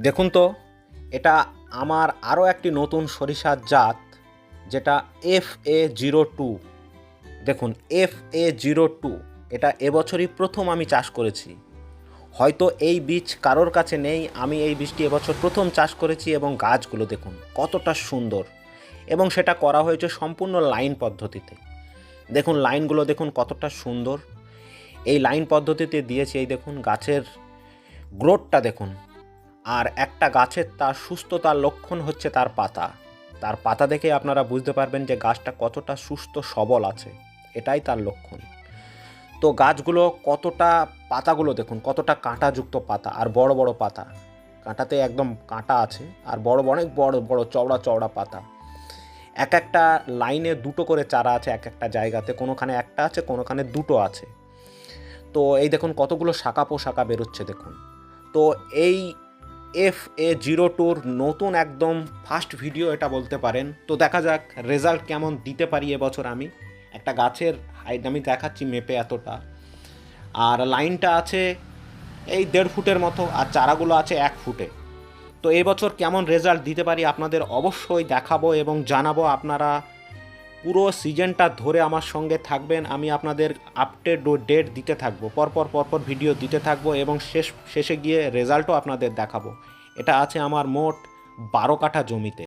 দেখুন তো, এটা আমার আরও একটি নতুন সরিষার জাত, যেটা FA02। দেখুন, FA02 এটা এবছরই প্রথম আমি চাষ করেছি। হয়তো এই বীজ কারোর কাছে নেই, আমি এই বীজটি এবছর প্রথম চাষ করেছি। এবং গাছগুলো দেখুন কতটা সুন্দর, এবং সেটা করা হয়েছে সম্পূর্ণ লাইন পদ্ধতিতে। দেখুন লাইনগুলো দেখুন কতটা সুন্দর। এই লাইন পদ্ধতিতে দিয়েছি। এই দেখুন গাছের গ্রোথটা দেখুন। আর একটা গাছের তার সুস্থতার লক্ষণ হচ্ছে তার পাতা। তার পাতা দেখে আপনারা বুঝতে পারবেন যে গাছটা কতটা সুস্থ সবল আছে, এটাই তার লক্ষণ। তো গাছগুলো কতটা, পাতাগুলো দেখুন কতটা কাঁটাযুক্ত পাতা, আর বড় বড় পাতা, কাঁটাতে একদম কাঁটা আছে, আর বড় অনেক বড় বড় চওড়া চওড়া পাতা। এক একটা লাইনে দুটো করে চারা আছে, এক একটা জায়গাতে কোনোখানে একটা আছে, কোনোখানে দুটো আছে। তো এই দেখুন কতগুলো শাখা পোশাখা বেরোচ্ছে দেখুন। তো এই FA02-র নতুন একদম ফার্স্ট ভিডিও এটা বলতে পারেন। তো দেখা যাক রেজাল্ট কেমন দিতে পারি এবছর। আমি একটা গাছের হাইট আমি দেখাচ্ছি মেপে এতটা, আর লাইনটা আছে এই 1.5 ফুটের মতো, আর চারাগুলো আছে 1 ফুটে। তো এবছর কেমন রেজাল্ট দিতে পারি আপনাদের অবশ্যই দেখাবো এবং জানাবো। আপনারা পুরো সিজনটা ধরে আমার সঙ্গে থাকবেন, আমি আপনাদের আপডেট ও ডেট দিতে থাকবো, পরপর ভিডিও দিতে থাকবো, এবং শেষে গিয়ে রেজাল্টও আপনাদের দেখাবো। এটা আছে আমার মোট 12 কাঠা জমিতে।